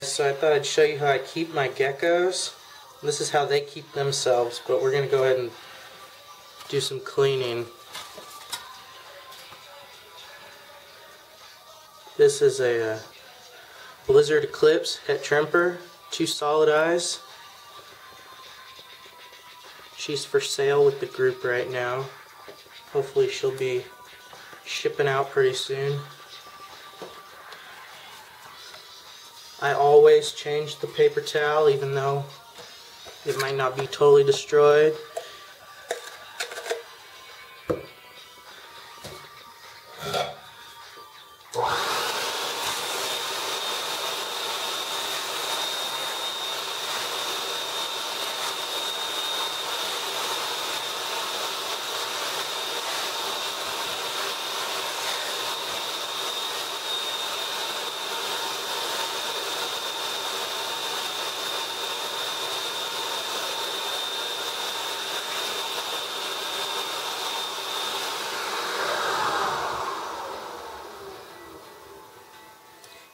So I thought I'd show you how I keep my geckos. This is how they keep themselves, but we're going to go ahead and do some cleaning. This is a Blizzard Eclipse het trimper, 2 solid eyes. She's for sale with the group right now. Hopefully she'll be shipping out pretty soon. I always change the paper towel even though it might not be totally destroyed.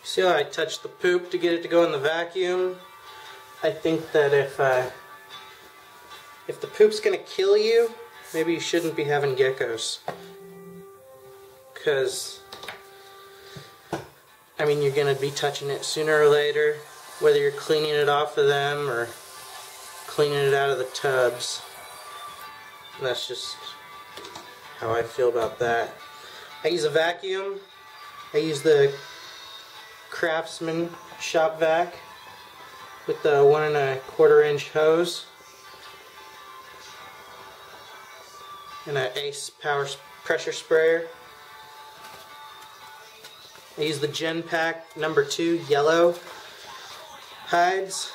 See how I touched the poop to get it to go in the vacuum? I think that if the poop's gonna kill you, maybe you shouldn't be having geckos. Because, I mean, you're gonna be touching it sooner or later, whether you're cleaning it off of them or cleaning it out of the tubs. And that's just how I feel about that. I use a vacuum. I use the Craftsman shop vac with the 1 1/4 inch hose and an Ace power pressure sprayer. I use the Gen Pack number 2 yellow hides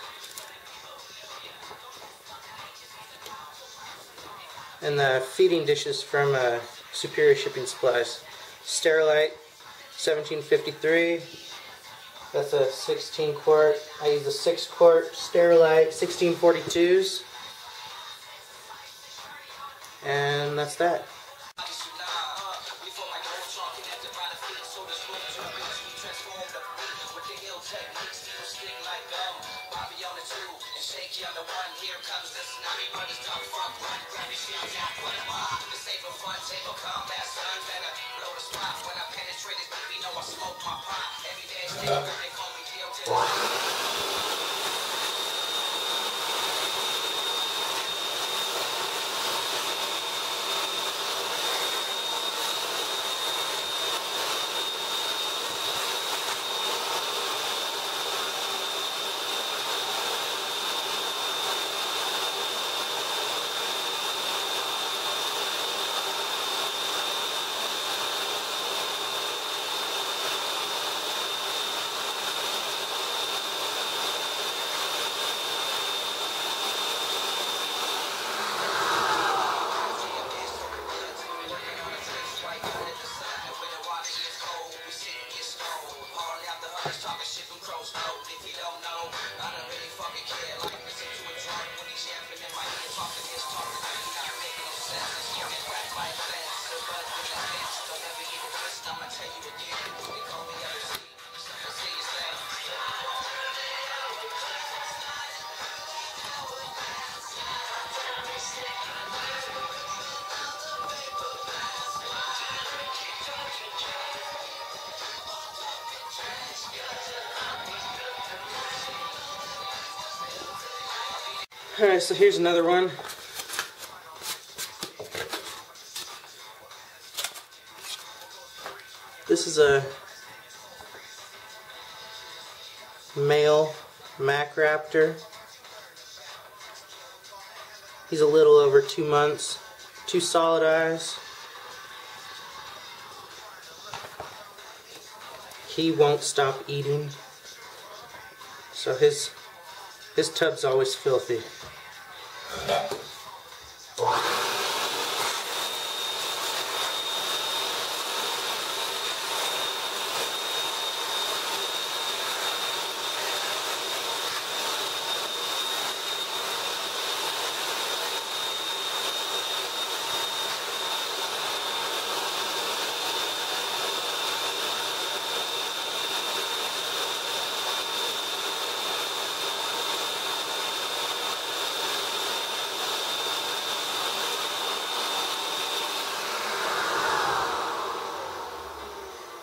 and the feeding dishes from Superior Shipping Supplies. Sterilite 1753. That's a 16 quart. I use the 6 quart Sterilite 1642s. And that's that. Alright, so here's another one. This is a male Mac Raptor. He's a little over 2 months. 2 solid eyes. He won't stop eating. So his tub's always filthy.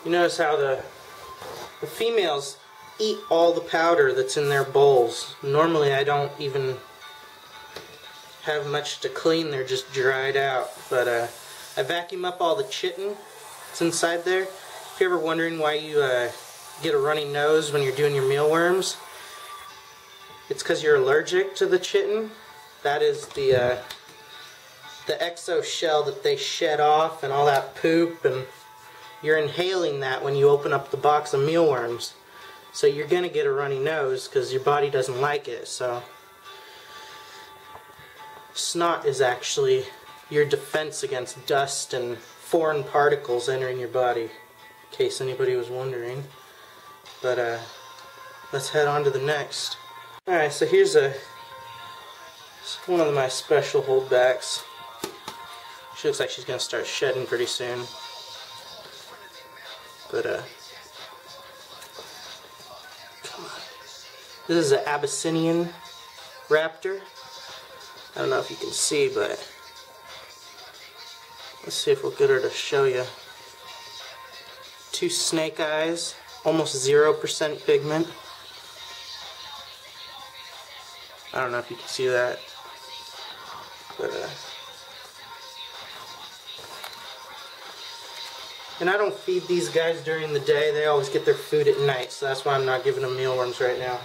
You notice how the females eat all the powder that's in their bowls. Normally I don't even have much to clean, they're just dried out. But I vacuum up all the chitin that's inside there. If you're ever wondering why you get a runny nose when you're doing your mealworms, it's because you're allergic to the chitin. That is the exo shell that they shed off and all that poop, and you're inhaling that when you open up the box of mealworms. So you're going to get a runny nose because your body doesn't like it. So snot is actually your defense against dust and foreign particles entering your body, in case anybody was wondering. But let's head on to the next. Alright, so here's one of my special holdbacks. She looks like she's going to start shedding pretty soon. But come on. This is an Abyssinian raptor. I don't know if you can see, but let's see if we'll get her to show you. 2 snake eyes, almost 0% pigment. I don't know if you can see that, but and I don't feed these guys during the day. They always get their food at night, so that's why I'm not giving them mealworms right now.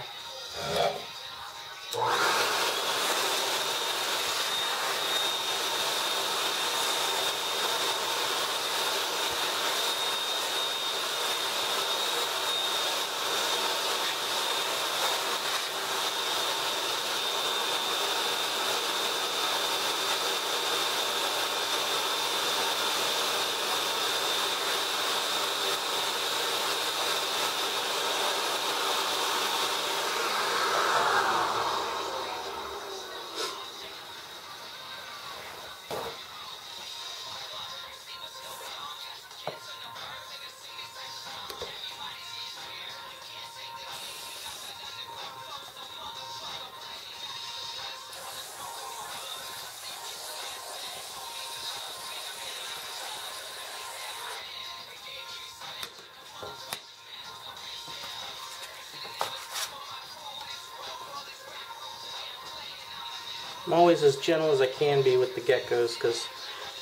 I'm always as gentle as I can be with the geckos, because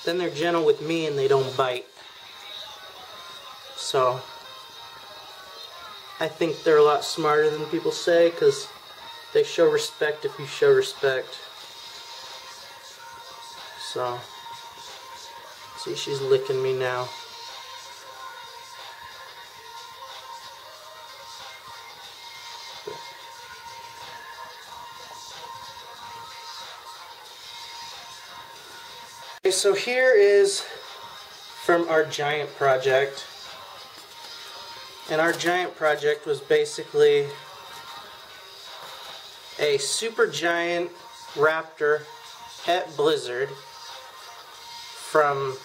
then they're gentle with me and they don't bite. So I think they're a lot smarter than people say, because they show respect if you show respect. So, see, she's licking me now. Okay, so here is from our giant project. And our giant project was basically a super giant raptor het blizzard from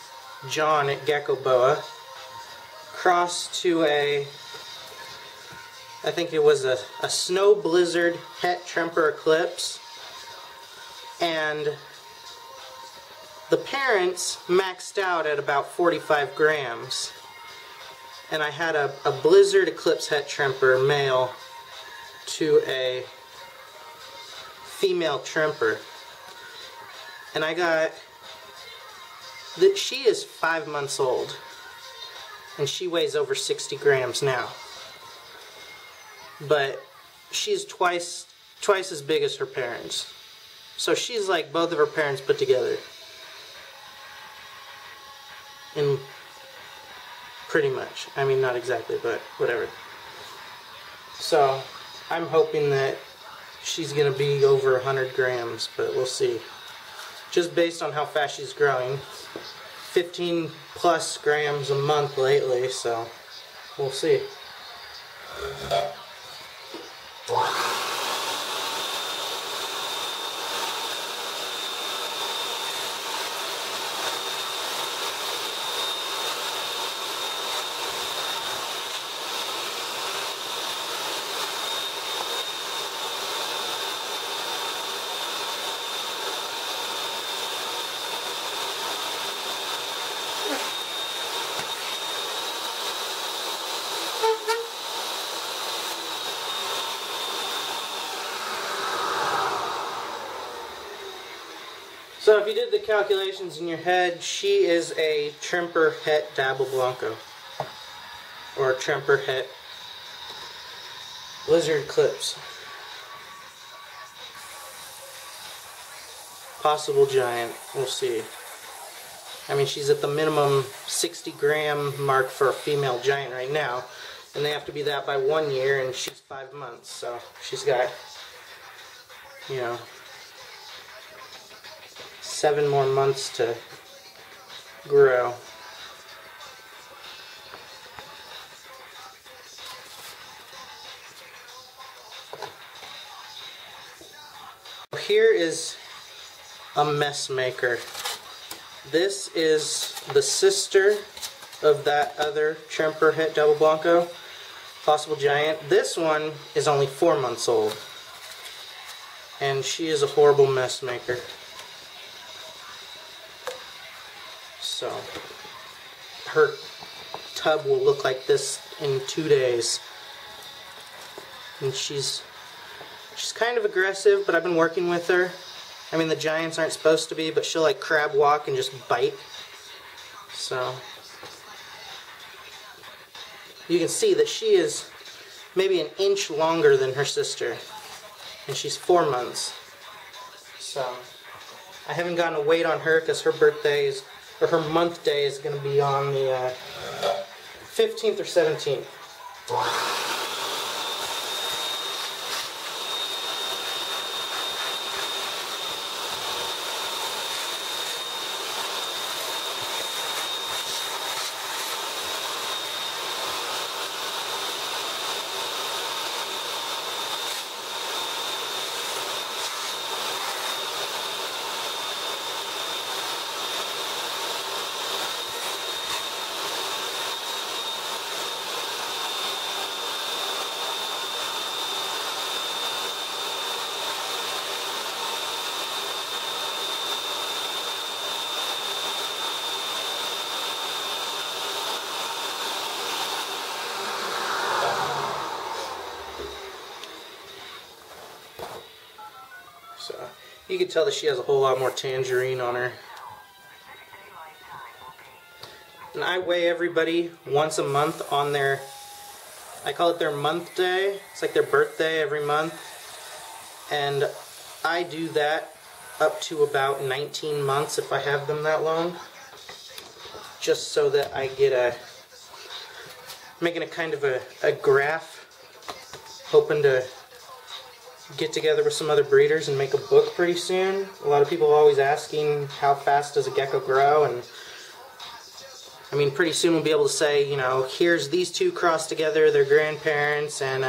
John at Gecko Boa, crossed to I think it was a snow blizzard het tremper eclipse, and the parents maxed out at about 45 grams. And I had a blizzard eclipse het tremper male to a female tremper. And I got that she is 5 months old, and she weighs over 60 grams now. But she's twice as big as her parents. So she's like both of her parents put together. And pretty much. I mean, not exactly, but whatever. So I'm hoping that she's going to be over 100 grams, but we'll see. Just based on how fast she's growing. 15 plus grams a month lately, so we'll see. So if you did the calculations in your head, she is a Tremper Het Dabble Blanco. Or Tremper Het Lizard Clips. Possible giant, we'll see. I mean, she's at the minimum 60 gram mark for a female giant right now, and they have to be that by 1 year, and she's 5 months, so she's got, you know, 7 more months to grow. Here is a mess maker. This is the sister of that other Tremper Het Double Blanco, Possible Giant. This one is only 4 months old, and she is a horrible mess maker. So her tub will look like this in 2 days, and she's kind of aggressive, but I've been working with her. I mean, the giants aren't supposed to be, but she'll like crab walk and just bite. So you can see that she is maybe an inch longer than her sister, and she's 4 months. So I haven't gotten a weight on her because her birthday is, or her month day is going to be on the 15th or 17th. So you can tell that she has a whole lot more tangerine on her. And I weigh everybody once a month on their, I call it their month day. It's like their birthday every month. And I do that up to about 19 months if I have them that long. Just so that I get making a kind of a graph, hoping to get together with some other breeders and make a book pretty soon. A lot of people are always asking how fast does a gecko grow, and I mean, pretty soon we'll be able to say, you know, here's these two crossed together, their grandparents, and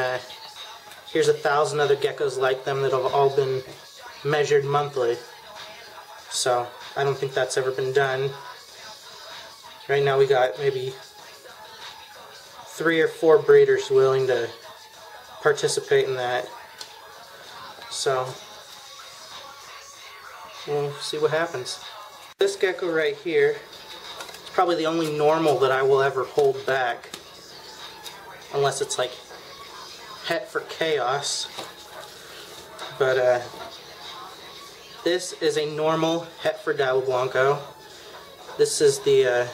here's 1,000 other geckos like them that have all been measured monthly. So I don't think that's ever been done. Right now we got maybe 3 or 4 breeders willing to participate in that. So we'll see what happens. This gecko right here is probably the only normal that I will ever hold back, unless it's like het for chaos. But this is a normal het for Dabble Blanco. This is the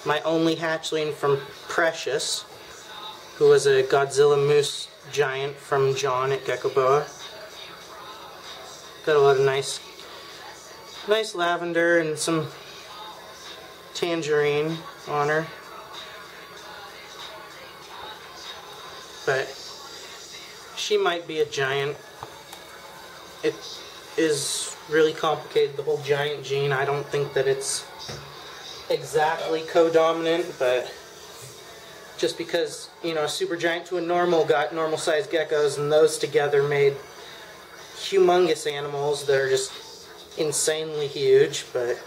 my only hatchling from Precious, who was a Godzilla Moose giant from John at Gecko Boa. Got a lot of nice lavender and some tangerine on her. But she might be a giant. It is really complicated, the whole giant gene. I don't think that it's exactly co-dominant, but just because, you know, a super giant to a normal got normal sized geckos, and those together made humongous animals that are just insanely huge, but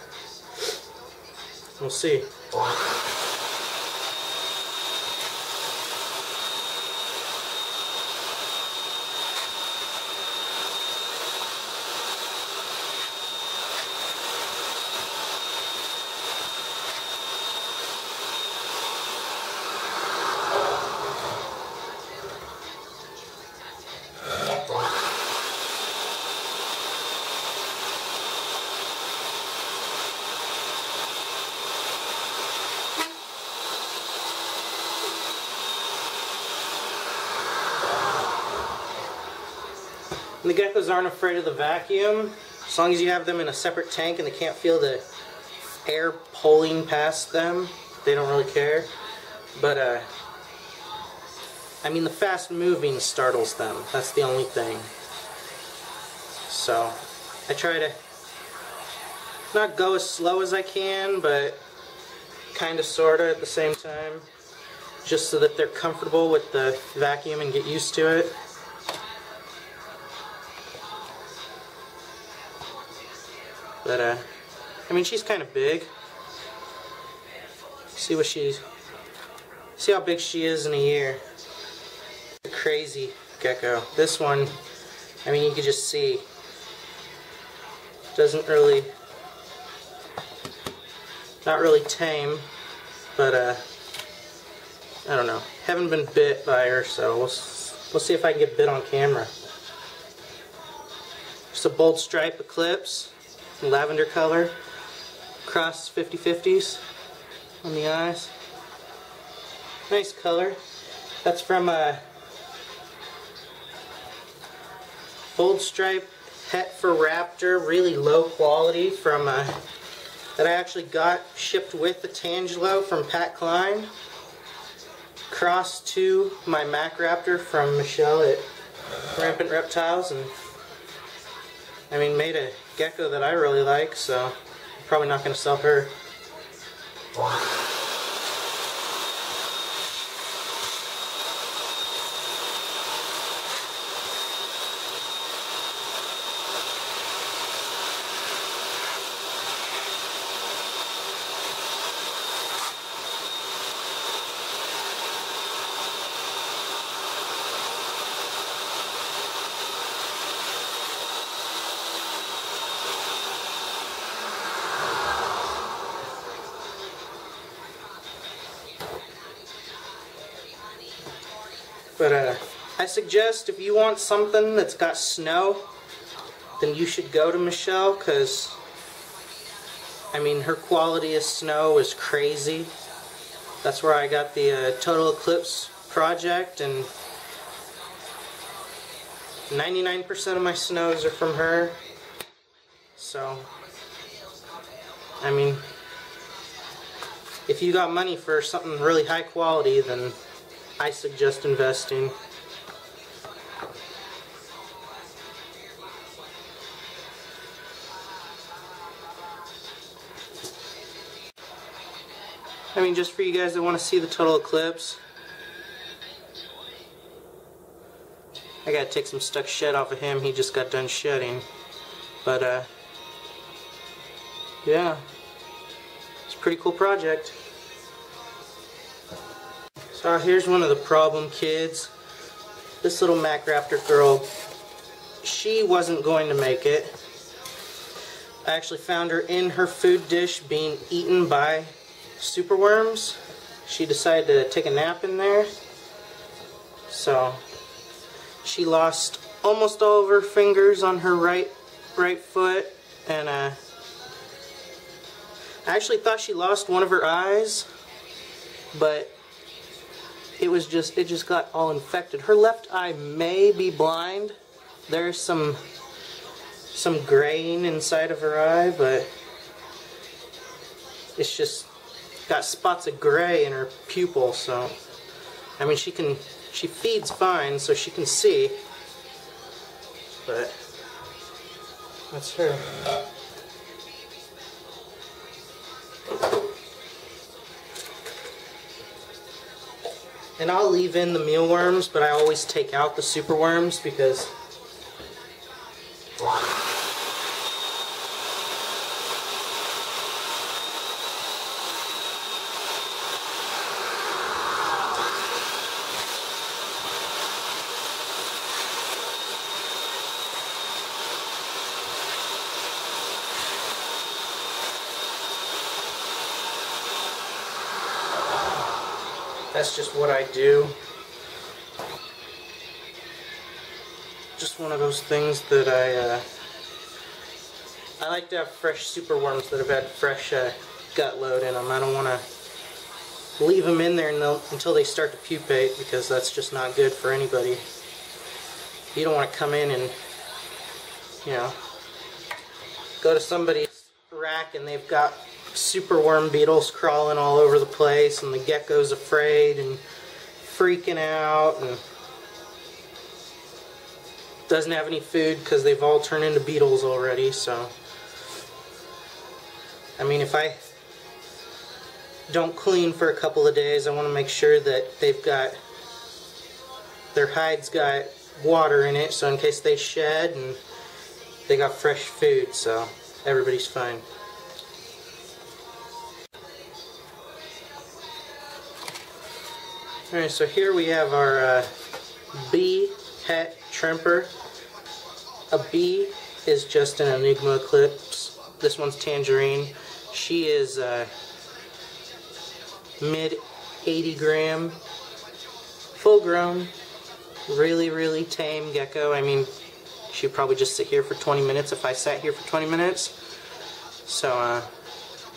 we'll see. And the geckos aren't afraid of the vacuum, as long as you have them in a separate tank and they can't feel the air pulling past them, they don't really care. But I mean, the fast moving startles them. That's the only thing. So I try to not go as slow as I can, but kind of sorta at the same time, just so that they're comfortable with the vacuum and get used to it. But I mean, she's kind of big. See how big she is in a year. Crazy gecko. This one, I mean, you can just see, doesn't really, not really tame, but I don't know. Haven't been bit by her, so we'll see if I can get bit on camera. Just a bold stripe eclipse, lavender color, cross 50/50s on the eyes. Nice color. That's from a bold stripe het for raptor, really low quality, from that I actually got shipped with the Tangelo from Pat Klein. Cross to my Mac Raptor from Michelle at Rampant Reptiles, and I mean, made a gecko that I really like, so I'm probably not going to sell her. But I suggest if you want something that's got snow, then you should go to Michelle, because I mean, her quality of snow is crazy. That's where I got the Total Eclipse project, and 99% of my snows are from her. So I mean, if you got money for something really high quality, then I suggest investing. I mean, just for you guys that want to see the total eclipse, I gotta take some stuck shed off of him. He just got done shedding. But yeah, it's a pretty cool project. So here's one of the problem kids. This little Mac Raptor girl, she wasn't going to make it. I actually found her in her food dish being eaten by superworms. She decided to take a nap in there. So she lost almost all of her fingers on her right foot, and I actually thought she lost one of her eyes, but it just got all infected. Her left eye may be blind. There's some graying inside of her eye, but it's just got spots of gray in her pupil. So I mean, she feeds fine, so she can see, but that's her. And I'll leave in the mealworms, but I always take out the superworms because that's just what I do. Just one of those things that I like to have fresh superworms that have had fresh gut load in them. I don't want to leave them in there until they start to pupate, because that's just not good for anybody. You don't want to come in and you know, go to somebody's rack and they've got super worm beetles crawling all over the place, and the gecko's afraid and freaking out and doesn't have any food because they've all turned into beetles already. So I mean, if I don't clean for a couple of days, I want to make sure that they've got, their hide's got water in it, so in case they shed, and they got fresh food, so everybody's fine. Alright, so here we have our bee het trimper. A bee is just an Enigma Eclipse. This one's Tangerine. She is mid 80 gram, full grown, really tame gecko. I mean, she'd probably just sit here for 20 minutes if I sat here for 20 minutes. So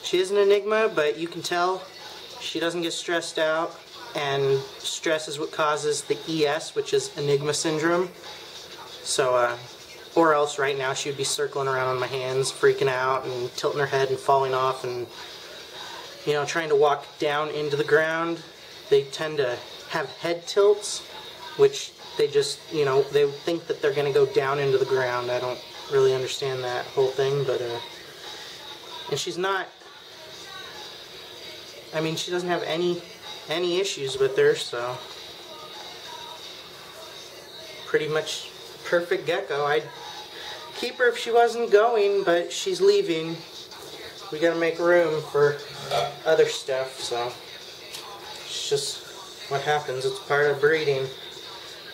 she is an enigma, but you can tell she doesn't get stressed out, and stress is what causes the ES, which is enigma syndrome. So or else right now she would be circling around on my hands, freaking out and tilting her head and falling off and, you know, trying to walk down into the ground. They tend to have head tilts, which they just, you know, they think that they're going to go down into the ground. I don't really understand that whole thing, but, and she's not, I mean, she doesn't have any issues with her, so pretty much perfect gecko. I'd keep her if she wasn't going, but she's leaving. We gotta make room for other stuff, so it's just what happens. It's part of breeding.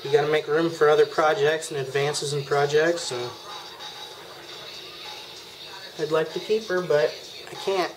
You gotta make room for other projects and advances in projects, and I'd like to keep her, but I can't.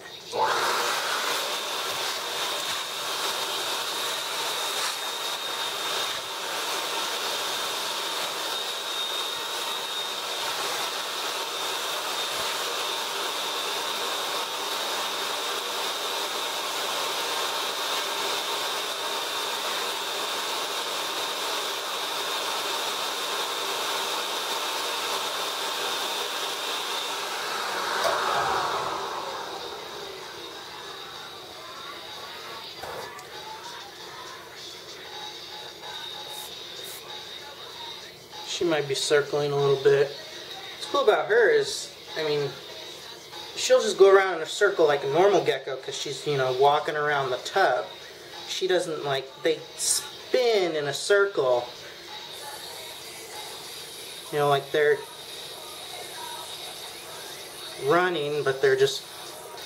She might be circling a little bit. What's cool about her is, I mean, she'll just go around in a circle like a normal gecko because she's, you know, walking around the tub. She doesn't, like, they spin in a circle. You know, like they're running, but they're just,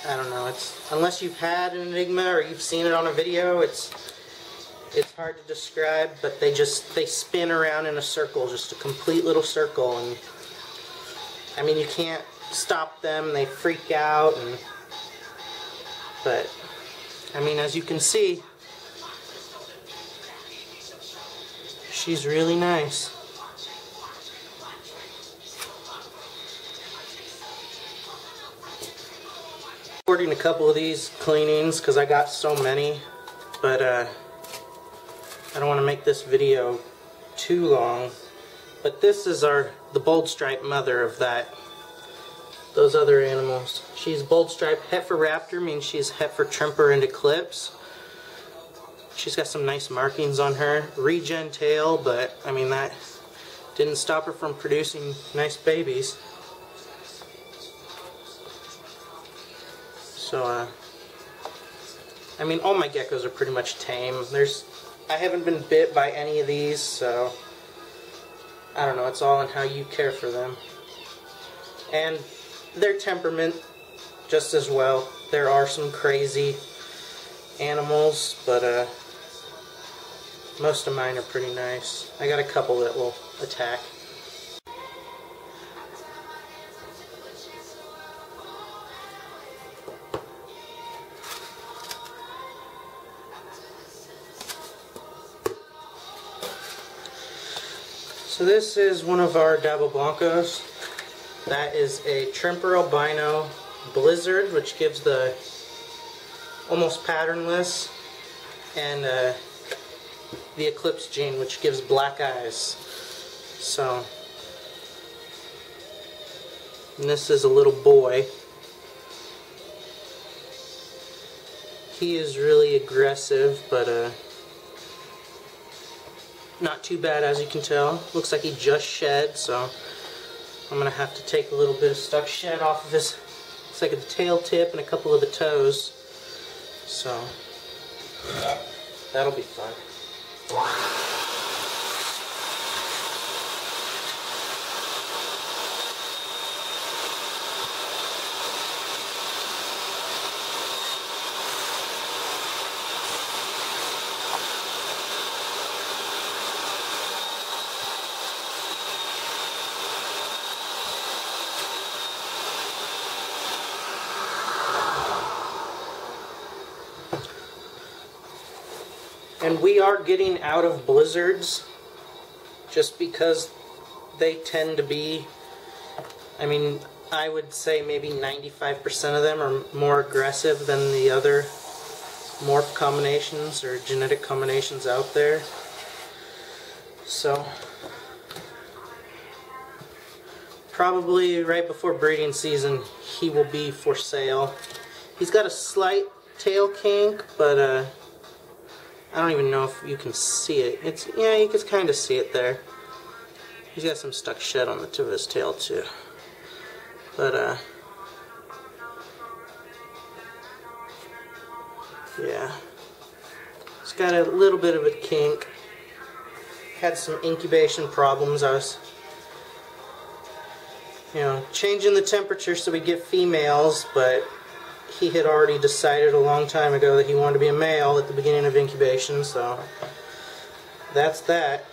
I don't know, it's, unless you've had an enigma or you've seen it on a video, it's hard to describe, but they spin around in a circle, just a complete little circle, and I mean, you can't stop them, they freak out, and but I mean, as you can see, she's really nice. Recording a couple of these cleanings because I got so many, but I don't want to make this video too long, but this is the bold stripe mother of those other animals. She's bold stripe heifer raptor, means she's heifer trimper and eclipse. She's got some nice markings on her. Regen tail, but I mean that didn't stop her from producing nice babies. So I mean, all my geckos are pretty much tame. I haven't been bit by any of these, so I don't know, it's all in how you care for them. And their temperament just as well. There are some crazy animals, but most of mine are pretty nice. I got a couple that will attack. So this is one of our Dabo Blancos. That is a Trimper Albino Blizzard, which gives the almost patternless, and the Eclipse gene, which gives black eyes. So And this is a little boy. He is really aggressive, but not too bad, as you can tell. Looks like he just shed, so I'm gonna have to take a little bit of stuck shed off of his, looks like the tail tip and a couple of the toes. So that'll be fun. And we are getting out of blizzards just because they tend to be, I mean, I would say maybe 95% of them are more aggressive than the other morph combinations or genetic combinations out there. So probably right before breeding season he will be for sale. He's got a slight tail kink, but I don't even know if you can see it. It's, yeah, you can kind of see it there. He's got some stuck shed on the tip of his tail too. But yeah, it's got a little bit of a kink. Had some incubation problems. I was, you know, changing the temperature so we get females, but he had already decided a long time ago that he wanted to be a male at the beginning of incubation, so that's that.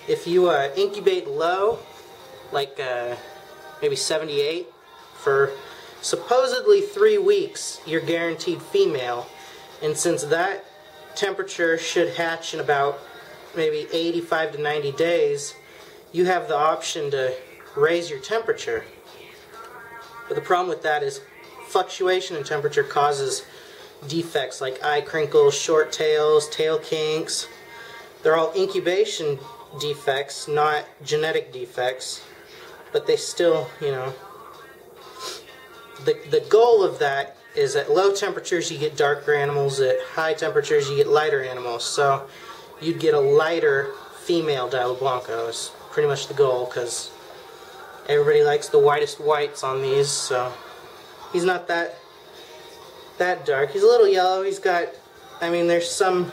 If you incubate low, like maybe 78, for supposedly 3 weeks, you're guaranteed female. And since that temperature should hatch in about maybe 85 to 90 days, you have the option to raise your temperature. But the problem with that is fluctuation in temperature causes defects like eye crinkles, short tails, tail kinks. They're all incubation defects, not genetic defects. But they still, you know, the goal of that is at low temperatures you get darker animals, at high temperatures you get lighter animals. So you'd get a lighter female Diablo Blanco is pretty much the goal, because everybody likes the whitest whites on these. So he's not that dark. He's a little yellow. He's got, I mean, there's some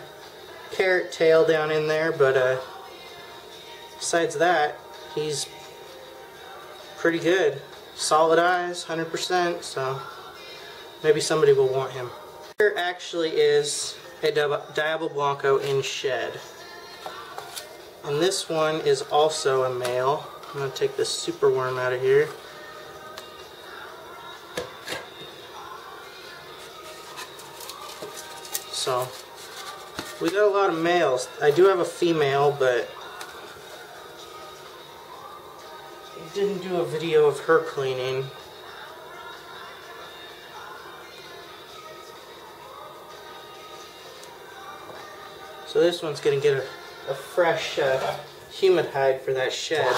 carrot tail down in there, but besides that, he's pretty good. Solid eyes, 100%, so maybe somebody will want him. Here actually is a Diablo Blanco in shed. And this one is also a male. I'm going to take this super worm out of here. So, we got a lot of males. I do have a female, but I didn't do a video of her cleaning. So this one's going to get a fresh humid hide for that shed.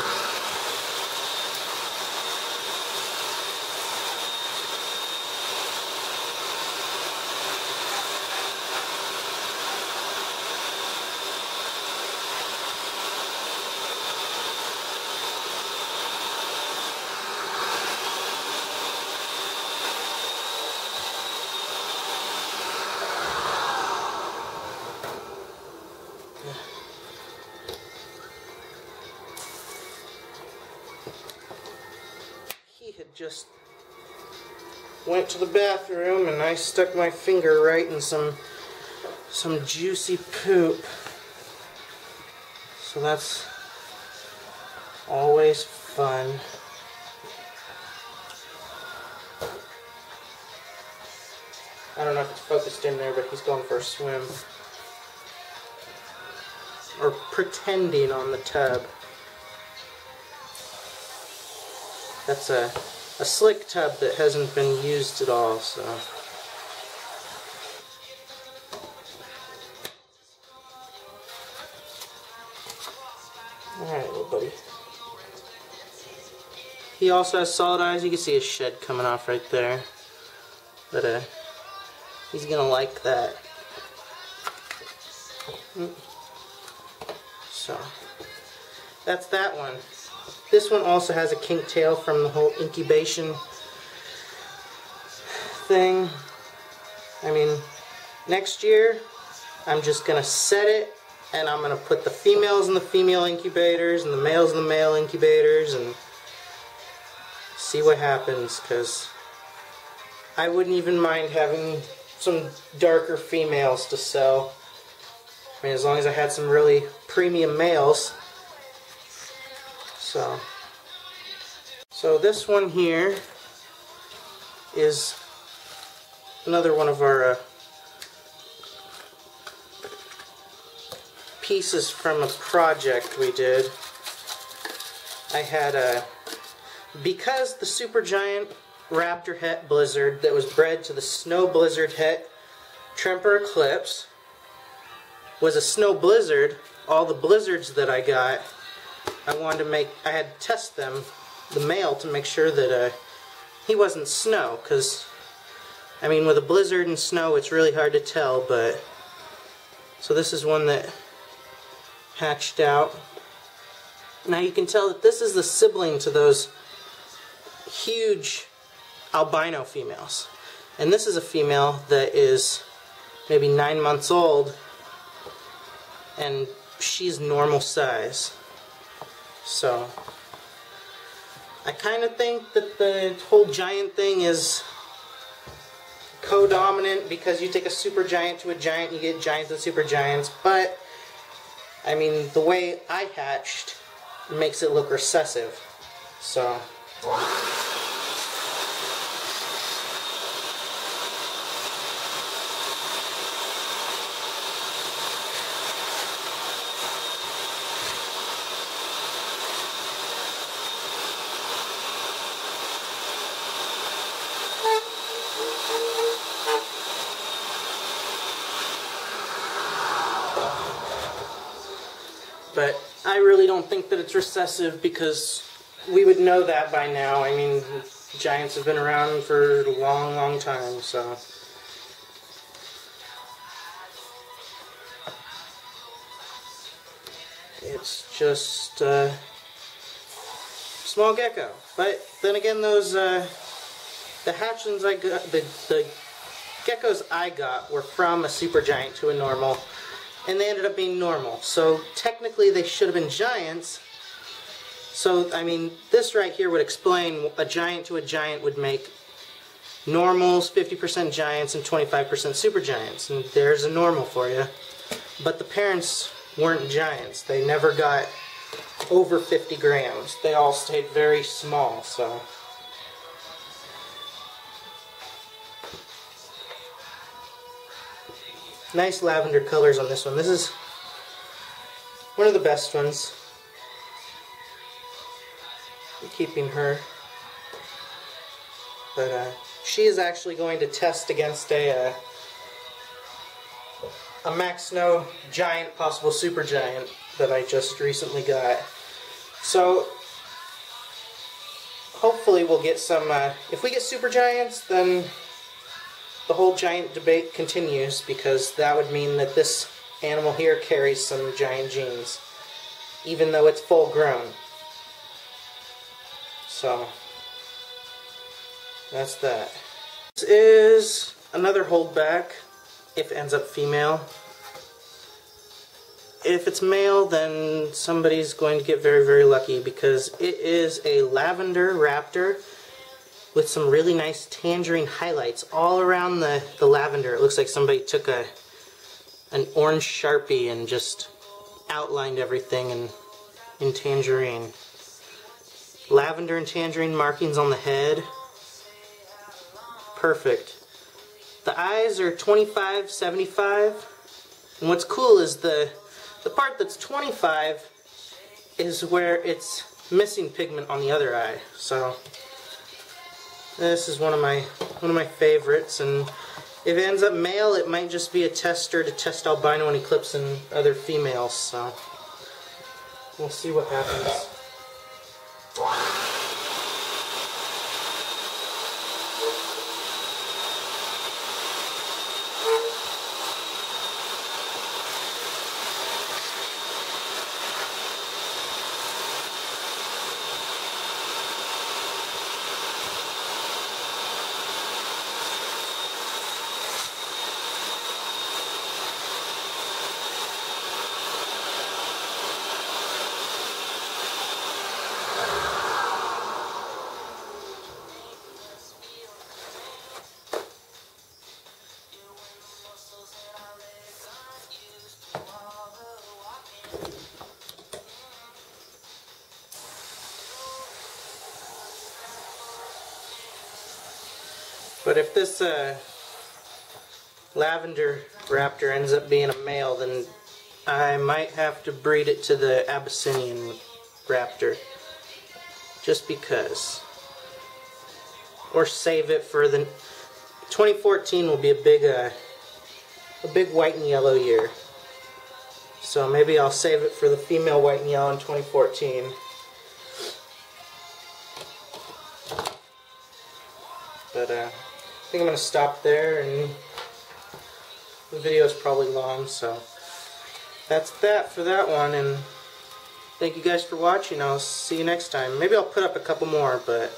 Just went to the bathroom and I stuck my finger right in some juicy poop. So that's always fun. I don't know if it's focused in there, but he's going for a swim. Or pretending on the tub. That's a slick tub that hasn't been used at all, so. Alright, little buddy. he also has solid eyes. You can see his shed coming off right there. But he's gonna like that. So that's that one. This one also has a kink tail from the whole incubation thing. I mean, next year I'm just gonna set it, and I'm gonna put the females in the female incubators and the males in the male incubators and see what happens, because I wouldn't even mind having some darker females to sell. I mean, as long as I had some really premium males. So this one here is another one of our pieces from a project we did. I had because the supergiant raptor het blizzard that was bred to the snow blizzard het Tremper Eclipse was a snow blizzard, all the blizzards that I got, I had to test them, the male, to make sure that he wasn't snow, because I mean, with a blizzard and snow it's really hard to tell. But so this is one that hatched out. Now you can tell that this is the sibling to those huge albino females, and this is a female that is maybe 9 months old, and she's normal size. So I kind of think that the whole giant thing is co-dominant, because you take a super giant to a giant, you get giants and super giants. But I mean, the way I hatched makes it look recessive. So but I really don't think that it's recessive, because we would know that by now. I mean, giants have been around for a long, long time, so. It's just a small gecko. But then again, those, the hatchlings I got, the geckos I got were from a supergiant to a normal, and they ended up being normal. So technically they should have been giants. So, I mean, this right here would explain a giant to a giant would make normals, 50% giants, and 25% supergiants. And there's a normal for you. But the parents weren't giants. They never got over 50 grams. They all stayed very small, so. Nice lavender colors on this one. This is one of the best ones. I'm keeping her. But she is actually going to test against a Max Snow giant, possible super giant, that I just recently got. So hopefully we'll get some, if we get super giants, then the whole giant debate continues, because that would mean that this animal here carries some giant genes, even though it's full grown. So that's that. This is another holdback, if it ends up female. If it's male, then somebody's going to get very, very lucky, because it is a lavender raptor with some really nice tangerine highlights all around the lavender. It looks like somebody took an orange Sharpie and just outlined everything in tangerine. Lavender and tangerine markings on the head. Perfect. The eyes are 25, 75. And what's cool is the part that's 25 is where it's missing pigment on the other eye. So this is one of my favorites, and if it ends up male, it might just be a tester to test albino and eclipse and other females. So we'll see what happens. But if this lavender raptor ends up being a male, then I might have to breed it to the Abyssinian raptor. Just because. Or save it for the... 2014 will be a big white and yellow year. So maybe I'll save it for the female white and yellow in 2014. But I think I'm going to stop there, and the video is probably long, so that's that for that one, and thank you guys for watching. I'll see you next time. Maybe I'll put up a couple more, but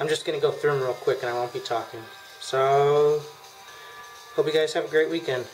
I'm just going to go through them real quick and I won't be talking. So, hope you guys have a great weekend.